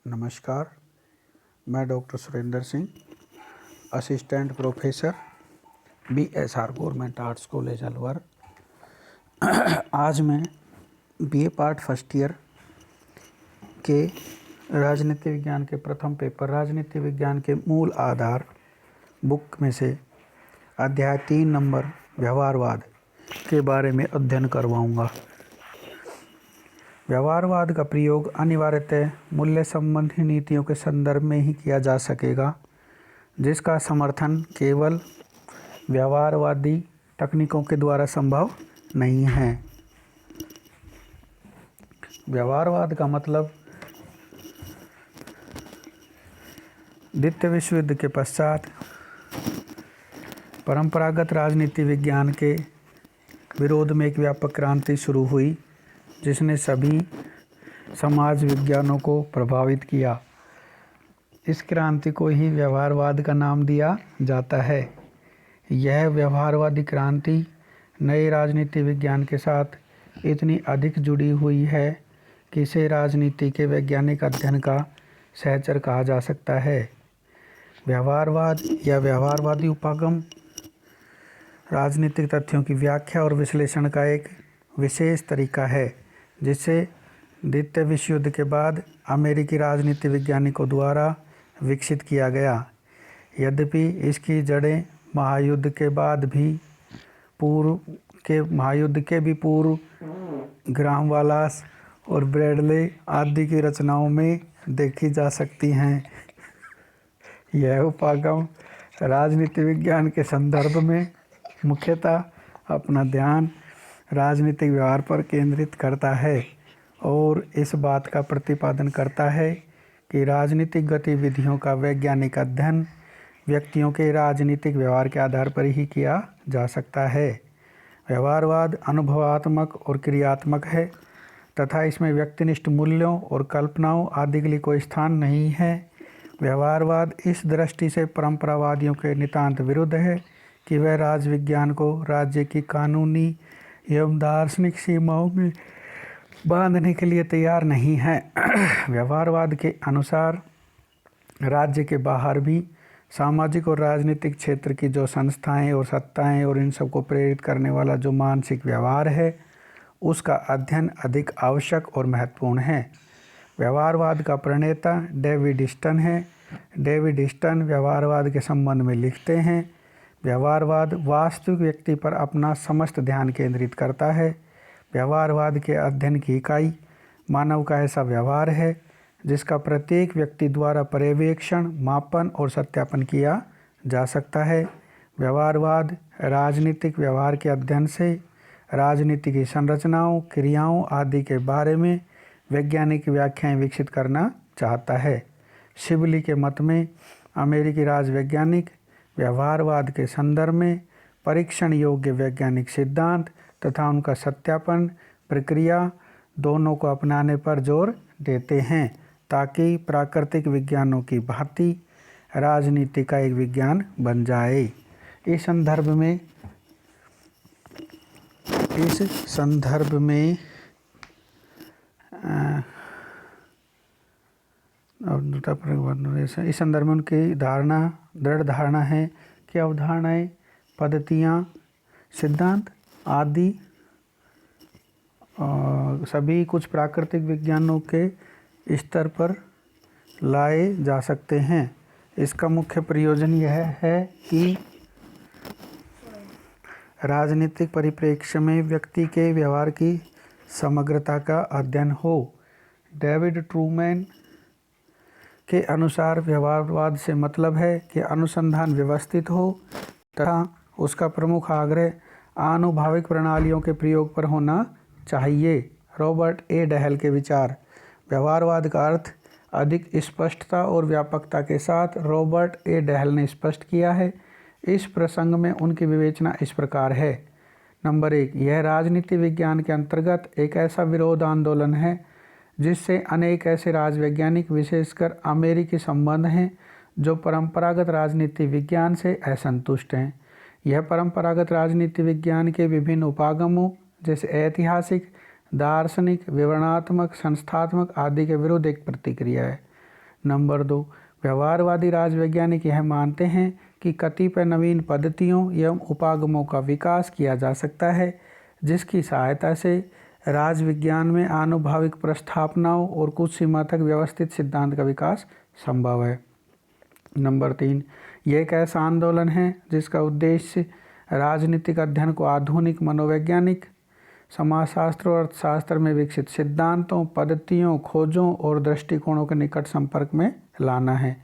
नमस्कार, मैं doctor Surendra Singh, assistant professor BSR government arts college Alwar. आज मैं BA पार्ट फर्स्ट ईयर के राजनीति विज्ञान के प्रथम पेपर राजनीति विज्ञान के मूल आधार बुक में से अध्याय 3 नंबर व्यवहारवाद के बारे में अध्ययन करवाऊंगा। व्यवहारवाद का प्रयोग अनिवार्यतः मूल्य संबंधी नीतियों के संदर्भ में ही किया जा सकेगा, जिसका समर्थन केवल व्यवहारवादी तकनीकों के द्वारा संभव नहीं है। व्यवहारवाद का मतलब द्वितीय विश्व युद्ध के पश्चात परंपरागत राजनीति विज्ञान के विरोध में एक व्यापक क्रांति शुरू हुई, जिसने सभी समाज विज्ञानों को प्रभावित किया। इस क्रांति को ही व्यवहारवाद का नाम दिया जाता है। यह व्यवहारवादी क्रांति नए राजनीति विज्ञान के साथ इतनी अधिक जुड़ी हुई है कि इसे राजनीति के वैज्ञानिक अध्ययन का सहचर कहा जा सकता है। व्यवहारवाद या व्यवहारवादी उपागम राजनीतिक तथ्यों की व्याख्या और विश्लेषण का एक विशेष तरीका है, जिसे द्वितीय विश्व युद्ध के बाद अमेरिकी राजनीति वैज्ञानिकों द्वारा विकसित किया गया। यद्यपि इसकी जड़ें महायुद्ध के भी पूर्व ग्रामवालास और ब्रैडले आदि की रचनाओं में देखी जा सकती हैं। यह उपागम राजनीति विज्ञान के संदर्भ में मुख्यतः अपना ध्यान राजनीतिक व्यवहार पर केंद्रित करता है और इस बात का प्रतिपादन करता है कि राजनीतिक गतिविधियों का वैज्ञानिक अध्ययन व्यक्तियों के राजनीतिक व्यवहार के आधार पर ही किया जा सकता है। व्यवहारवाद अनुभवात्मक और क्रियात्मक है तथा इसमें व्यक्तिनिष्ठ मूल्यों और कल्पनाओं आदि के लिए कोई स्थान नहीं है। व्यवहारवाद इस दृष्टि से परंपरावादियों के नितांत विरुद्ध है कि वह राजविज्ञान को राज्य की कानूनी एवं दार्शनिक सीमाओं में बांधने के लिए तैयार नहीं है। व्यवहारवाद के अनुसार राज्य के बाहर भी सामाजिक और राजनीतिक क्षेत्र की जो संस्थाएं और सत्ताएं और इन सबको प्रेरित करने वाला जो मानसिक व्यवहार है, उसका अध्ययन अधिक आवश्यक और महत्वपूर्ण है। व्यवहारवाद का प्रणेता डेविड ह्यूस्टन है। डेविड ह्यूस्टन व्यवहारवाद के संबंध में लिखते हैं, व्यवहारवाद वास्तविक व्यक्ति पर अपना समस्त ध्यान केंद्रित करता है। व्यवहारवाद के अध्ययन की इकाई मानव का ऐसा व्यवहार है जिसका प्रत्येक व्यक्ति द्वारा पर्यवेक्षण, मापन और सत्यापन किया जा सकता है। व्यवहारवाद राजनीतिक व्यवहार के अध्ययन से राजनीति की संरचनाओं, क्रियाओं आदि के बारे में वैज्ञानिक व्याख्याएं विकसित करना चाहता है। शिबली के मत में अमेरिकी राजवैज्ञानिक व्यवहारवाद के संदर्भ में परीक्षण योग्य वैज्ञानिक सिद्धांत तथा उनका सत्यापन प्रक्रिया दोनों को अपनाने पर जोर देते हैं, ताकि प्राकृतिक विज्ञानों की भांति राजनीति का एक विज्ञान बन जाए। इस संदर्भ में उनकी दृढ़ धारणा है कि अवधारणाएं, पद्धतियाँ, सिद्धांत आदि सभी कुछ प्राकृतिक विज्ञानों के स्तर पर लाए जा सकते हैं। इसका मुख्य प्रयोजन यह है कि राजनीतिक परिप्रेक्ष्य में व्यक्ति के व्यवहार की समग्रता का अध्ययन हो। डेविड ट्रूमैन के अनुसार व्यवहारवाद से मतलब है कि अनुसंधान व्यवस्थित हो तथा उसका प्रमुख आग्रह आनुभाविक प्रणालियों के प्रयोग पर होना चाहिए। रॉबर्ट ए डहल के विचार। व्यवहारवाद का अर्थ अधिक स्पष्टता और व्यापकता के साथ रॉबर्ट ए डहल ने स्पष्ट किया है। इस प्रसंग में उनकी विवेचना इस प्रकार है। नंबर 1, यह राजनीति विज्ञान के अंतर्गत एक ऐसा विरोध आंदोलन है जिससे अनेक ऐसे राजवैज्ञानिक, विशेषकर अमेरिकी संबंध हैं जो परंपरागत राजनीति विज्ञान से असंतुष्ट हैं। यह परंपरागत राजनीति विज्ञान के विभिन्न उपागमों जैसे ऐतिहासिक, दार्शनिक, विवरणात्मक, संस्थात्मक आदि के विरुद्ध एक प्रतिक्रिया है। नंबर 2, व्यवहारवादी राजवैज्ञानिक यह मानते हैं कि कतिपय नवीन पद्धतियों एवं उपागमों का विकास किया जा सकता है जिसकी सहायता से राजविज्ञान में आनुभाविक प्रस्थापनाओं और कुछ सीमा तक व्यवस्थित सिद्धांत का विकास संभव है। नंबर 3, यह एक ऐसा आंदोलन है जिसका उद्देश्य राजनीतिक अध्ययन को आधुनिक मनोवैज्ञानिक, समाजशास्त्र और अर्थशास्त्र में विकसित सिद्धांतों, पद्धतियों, खोजों और दृष्टिकोणों के निकट संपर्क में लाना है।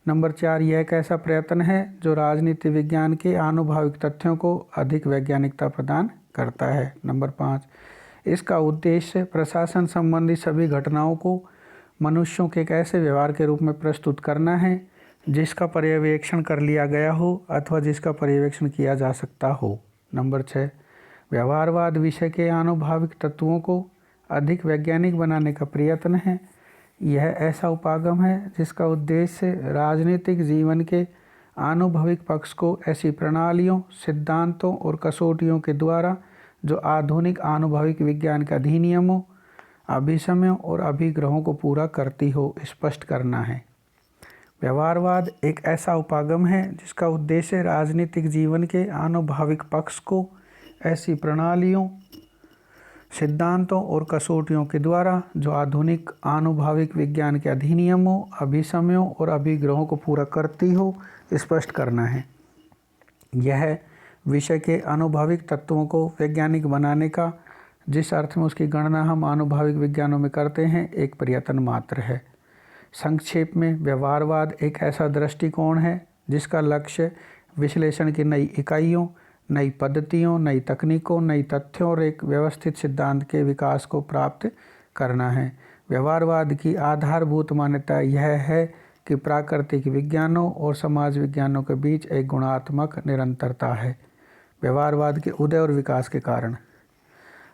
नंबर 4, यह एक ऐसा प्रयत्न है जो राजनीति विज्ञान के आनुभाविक तथ्यों को अधिक वैज्ञानिकता प्रदान करता है। नंबर 5, इसका उद्देश्य प्रशासन संबंधी सभी घटनाओं को मनुष्यों के एक ऐसे व्यवहार के रूप में प्रस्तुत करना है जिसका पर्यवेक्षण कर लिया गया हो अथवा जिसका पर्यवेक्षण किया जा सकता हो। नंबर 6, व्यवहारवाद विषय के आनुभाविक तत्वों को अधिक वैज्ञानिक बनाने का प्रयत्न है। यह ऐसा उपागम है जिसका उद्देश्य राजनीतिक जीवन के आनुभविक पक्ष को ऐसी प्रणालियों, सिद्धांतों और कसौटियों के द्वारा जो आधुनिक आनुभविक विज्ञान के अधिनियमों, अभिसमयों और अभिग्रहों को पूरा करती हो स्पष्ट करना है। व्यवहारवाद एक ऐसा उपागम है जिसका उद्देश्य राजनीतिक जीवन के आनुभाविक पक्ष को ऐसी प्रणालियों, सिद्धांतों और कसौटियों के द्वारा जो आधुनिक आनुभाविक विज्ञान के अधिनियमों, अभिसमयों और अभिग्रहों को पूरा करती हो स्पष्ट करना है। यह विषय के आनुभाविक तत्वों को वैज्ञानिक बनाने का, जिस अर्थ में उसकी गणना हम आनुभाविक विज्ञानों में करते हैं, एक प्रयत्न मात्र है। संक्षेप में, व्यवहारवाद एक ऐसा दृष्टिकोण है जिसका लक्ष्य विश्लेषण की नई इकाइयों, नई पद्धतियों, नई तकनीकों, नई तथ्यों और एक व्यवस्थित सिद्धांत के विकास को प्राप्त करना है। व्यवहारवाद की आधारभूत मान्यता यह है कि प्राकृतिक विज्ञानों और समाज विज्ञानों के बीच एक गुणात्मक निरंतरता है। व्यवहारवाद के उदय और विकास के कारण,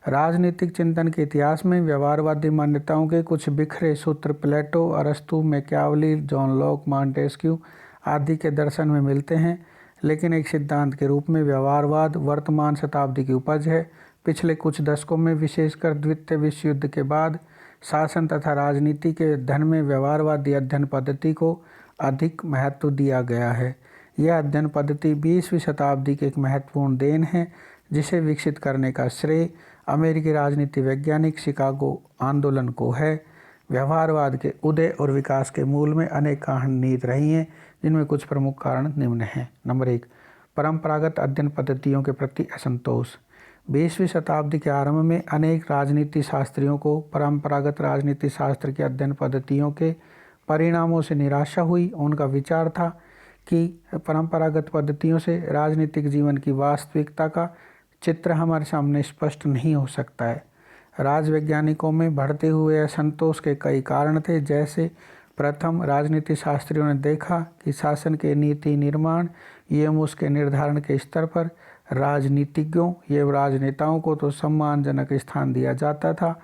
राजनीतिक चिंतन के इतिहास में व्यवहारवादी मान्यताओं के कुछ बिखरे सूत्र प्लेटो, अरस्तु, मैकियावली, जॉन लॉक, मॉन्टेस्क्यू आदि के दर्शन में मिलते हैं, लेकिन एक सिद्धांत के रूप में व्यवहारवाद वर्तमान शताब्दी की उपज है। पिछले कुछ दशकों में, विशेषकर द्वितीय विश्व युद्ध के बाद, शासन तथा राजनीति के अध्ययन में व्यवहारवादी अध्ययन पद्धति को अधिक महत्व दिया गया है। यह अध्ययन पद्धति 20वीं शताब्दी की एक महत्वपूर्ण देन है जिसे विकसित करने का श्रेय अमेरिकी राजनीति वैज्ञानिक शिकागो आंदोलन को है। व्यवहारवाद के उदय और विकास के मूल में अनेक कारण निहित रही हैं, जिनमें कुछ प्रमुख कारण निम्न हैं। नंबर 1, परंपरागत अध्ययन पद्धतियों के प्रति असंतोष। 20वीं शताब्दी के आरंभ में अनेक राजनीति शास्त्रियों को परंपरागत राजनीति शास्त्र के अध्ययन पद्धतियों के परिणामों से निराशा हुई। उनका विचार था कि परंपरागत पद्धतियों से राजनीतिक जीवन की वास्तविकता का चित्र हमारे सामने स्पष्ट नहीं हो सकता है। राजवैज्ञानिकों में बढ़ते हुए असंतोष के कई कारण थे। जैसे प्रथम, राजनीति शास्त्रियों ने देखा कि शासन के नीति निर्माण एवं उसके निर्धारण के स्तर पर राजनीतिज्ञों एवं राजनेताओं को तो सम्मानजनक स्थान दिया जाता था,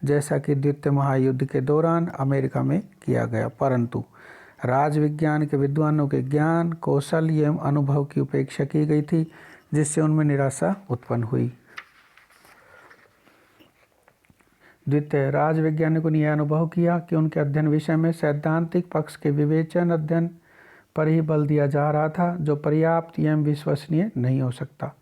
जैसा कि द्वितीय महायुद्ध के दौरान अमेरिका में किया गया, परंतु राजविज्ञान के विद्वानों के ज्ञान, कौशल एवं अनुभव की उपेक्षा की गई थी, जिससे उनमें निराशा उत्पन्न हुई। द्वितीय, राजवैज्ञानिकों ने यह अनुभव किया कि उनके अध्ययन विषय में सैद्धांतिक पक्ष के विवेचन अध्ययन पर ही बल दिया जा रहा था, जो पर्याप्त एवं विश्वसनीय नहीं हो सकता।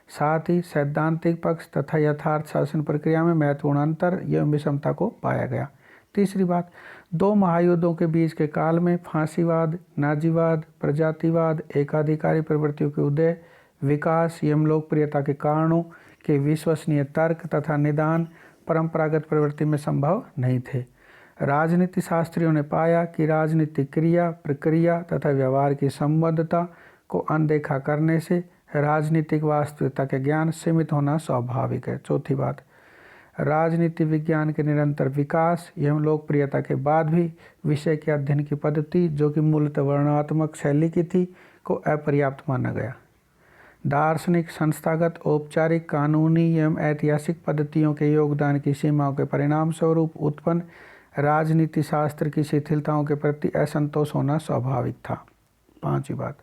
साथ ही सैद्धांतिक पक्ष तथा यथार्थ शासन प्रक्रिया में महत्वपूर्ण अंतर एवं विषमता को पाया गया। तीसरी बात, 2 महायुद्धों के बीच के काल में फांसीवाद, नाजीवाद, प्रजातिवाद, एकाधिकारी प्रवृत्तियों के उदय, विकास एवं लोकप्रियता के कारणों के विश्वसनीय तर्क तथा निदान परंपरागत प्रवृत्ति में संभव नहीं थे। राजनीति शास्त्रियों ने पाया कि राजनीतिक क्रिया, प्रक्रिया तथा व्यवहार की संबद्धता को अनदेखा करने से राजनीतिक वास्तविकता के ज्ञान सीमित होना स्वाभाविक है। चौथी बात, राजनीति विज्ञान के निरंतर विकास एवं लोकप्रियता के बाद भी विषय के अध्ययन की पद्धति, जो कि मूलतः वर्णनात्मक शैली की थी, को अपर्याप्त माना गया। दार्शनिक, संस्थागत, औपचारिक, कानूनी एवं ऐतिहासिक पद्धतियों के योगदान की सीमाओं के परिणाम स्वरूप उत्पन्न राजनीति शास्त्र की शिथिलताओं के प्रति असंतोष होना स्वाभाविक था। पांचवी बात,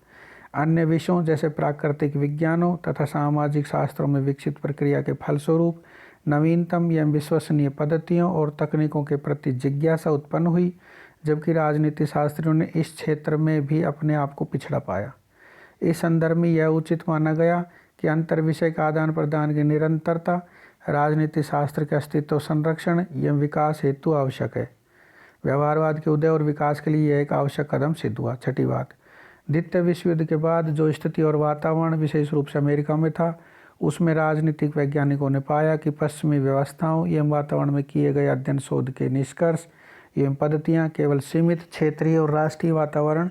अन्य विषयों जैसे प्राकृतिक विज्ञानों तथा सामाजिक शास्त्रों में विकसित प्रक्रिया के फलस्वरूप नवीनतम एवं विश्वसनीय पद्धतियों और तकनीकों के प्रति जिज्ञासा उत्पन्न हुई, जबकि राजनीति शास्त्रियों ने इस क्षेत्र में भी अपने आप को पिछड़ा पाया। इस संदर्भ में यह उचित माना गया कि अंतर विषय का आदान प्रदान की निरंतरता राजनीति शास्त्र के अस्तित्व संरक्षण एवं विकास हेतु आवश्यक है। व्यवहारवाद के उदय और विकास के लिए यह एक आवश्यक कदम सिद्ध हुआ। छठी बात, द्वितीय विश्व युद्ध के बाद जो स्थिति और वातावरण विशेष रूप से अमेरिका में था, उसमें राजनीतिक वैज्ञानिकों ने पाया कि पश्चिमी व्यवस्थाओं एवं वातावरण में किए गए अध्ययन शोध के निष्कर्ष एवं पद्धतियाँ केवल सीमित क्षेत्रीय और राष्ट्रीय वातावरण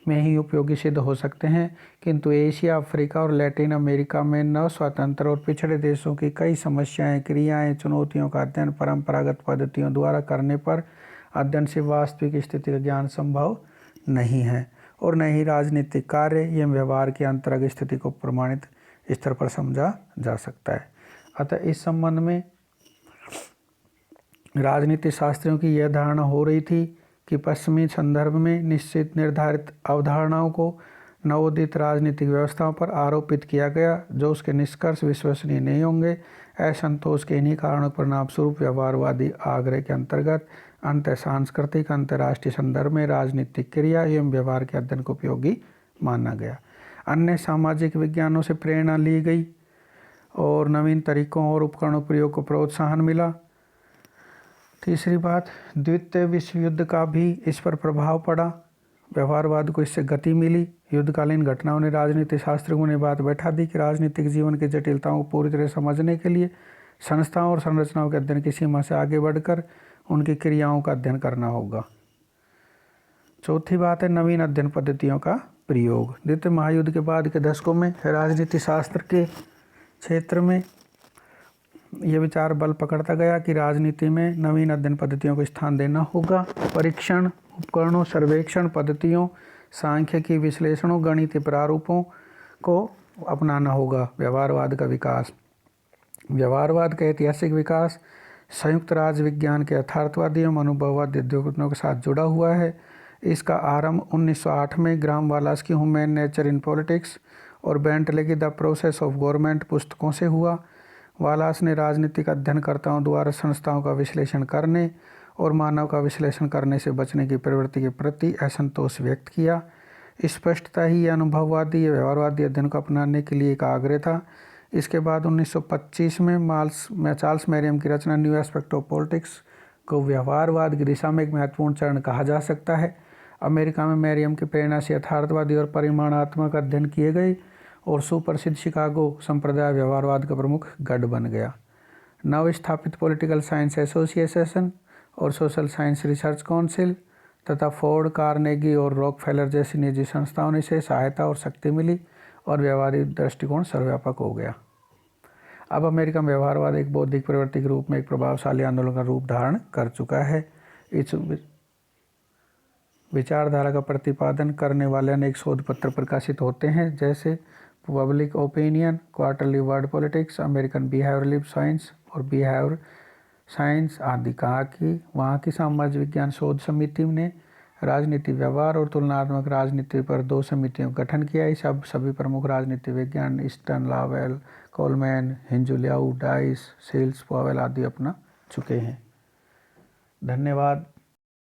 में ही उपयोगी सिद्ध हो सकते हैं, किंतु एशिया, अफ्रीका और लैटिन अमेरिका में नव स्वतंत्र और पिछड़े देशों की कई समस्याएं, क्रियाएं, चुनौतियों का अध्ययन परंपरागत पद्धतियों द्वारा करने पर अध्ययन से वास्तविक स्थिति का ज्ञान संभव नहीं है और न ही राजनीतिक कार्य एवं व्यवहार की अंतरंग स्थिति को प्रमाणित स्तर पर समझा जा सकता है। अतः इस संबंध में राजनीति शास्त्रियों की यह धारणा हो रही थी कि पश्चिमी संदर्भ में निश्चित निर्धारित अवधारणाओं को नवोदित राजनीतिक व्यवस्थाओं पर आरोपित किया गया, जो उसके निष्कर्ष विश्वसनीय नहीं होंगे। असंतोष के इन्हीं कारणों परिणाम स्वरूप व्यवहारवादी आग्रह के अंतर्गत अंतर सांस्कृतिक अंतर्राष्ट्रीय संदर्भ में राजनीतिक क्रिया एवं व्यवहार के अध्ययन को उपयोगी माना गया। अन्य सामाजिक विज्ञानों से प्रेरणा ली गई और नवीन तरीकों और उपकरणों प्रयोग को प्रोत्साहन मिला। तीसरी बात, द्वितीय विश्व युद्ध का भी इस पर प्रभाव पड़ा। व्यवहारवाद को इससे गति मिली। युद्धकालीन घटनाओं ने राजनीति शास्त्रियों ने बात बैठा दी कि राजनीतिक जीवन की जटिलताओं को पूरी तरह समझने के लिए संस्थाओं और संरचनाओं के अध्ययन की सीमा से आगे बढ़कर उनकी क्रियाओं का अध्ययन करना होगा। चौथी बात है नवीन अध्ययन पद्धतियों का प्रयोग। द्वितीय महायुद्ध के बाद के दशकों में राजनीति शास्त्र के क्षेत्र में यह विचार बल पकड़ता गया कि राजनीति में नवीन अध्ययन पद्धतियों को स्थान देना होगा। परीक्षण उपकरणों, सर्वेक्षण पद्धतियों, सांख्यिकी विश्लेषणों, गणितीय प्रारूपों को अपनाना होगा। व्यवहारवाद का विकास। व्यवहारवाद का ऐतिहासिक विकास संयुक्त राज्य विज्ञान के यथार्थवादी एवं अनुभववादी अध्ययनों के साथ जुड़ा हुआ है। इसका आरंभ 1908 में ग्राम वालास की ह्यूमन नेचर इन पॉलिटिक्स और बेंटले की द प्रोसेस ऑफ गवर्नमेंट पुस्तकों से हुआ। वालास ने राजनीतिक अध्ययनकर्ताओं द्वारा संस्थाओं का विश्लेषण करने और मानव का विश्लेषण करने से बचने की प्रवृत्ति के प्रति असंतोष व्यक्त किया। स्पष्टता ही अनुभववादी या व्यवहारवादी अध्ययन को अपनाने के लिए एक आग्रह था। इसके बाद 1925 में चार्ल्स मैरियम की रचना न्यू एस्पेक्ट ऑफ पॉलिटिक्स को व्यवहारवाद की दिशा में एक महत्वपूर्ण चरण कहा जा सकता है। अमेरिका में मैरियम की प्रेरणा से यथार्थवादी और परिमाणात्मक अध्ययन किए गए और सुप्रसिद्ध शिकागो संप्रदाय व्यवहारवाद का प्रमुख गढ़ बन गया। नव स्थापित पॉलिटिकल साइंस एसोसिएशन और सोशल साइंस रिसर्च काउंसिल तथा फोर्ड, कार्नेगी और रॉकफेलर जैसी निजी संस्थाओं ने इसे सहायता और शक्ति मिली और व्यवहारिक दृष्टिकोण सर्वव्यापक हो गया। अब अमेरिका में व्यवहारवाद एक बौद्धिक प्रवृत्ति के रूप में एक प्रभावशाली आंदोलन का रूप धारण कर चुका है। इस विचारधारा का प्रतिपादन करने वाले अनेक शोध पत्र प्रकाशित होते हैं, जैसे public opinion, quarterly world politics, American behavioural science और बिहेवियर साइंस आदि। कहा कि वहाँ की सामाजिक विज्ञान शोध समिति ने राजनीति, व्यवहार और तुलनात्मक राजनीति पर 2 समितियों का गठन किया। इस अब सभी प्रमुख राजनीति विज्ञान ईस्टन, लावेल, कोलमैन, हिंजुलियाउ, डाइस, सेल्स, पॉवेल आदि अपना चुके हैं। धन्यवाद।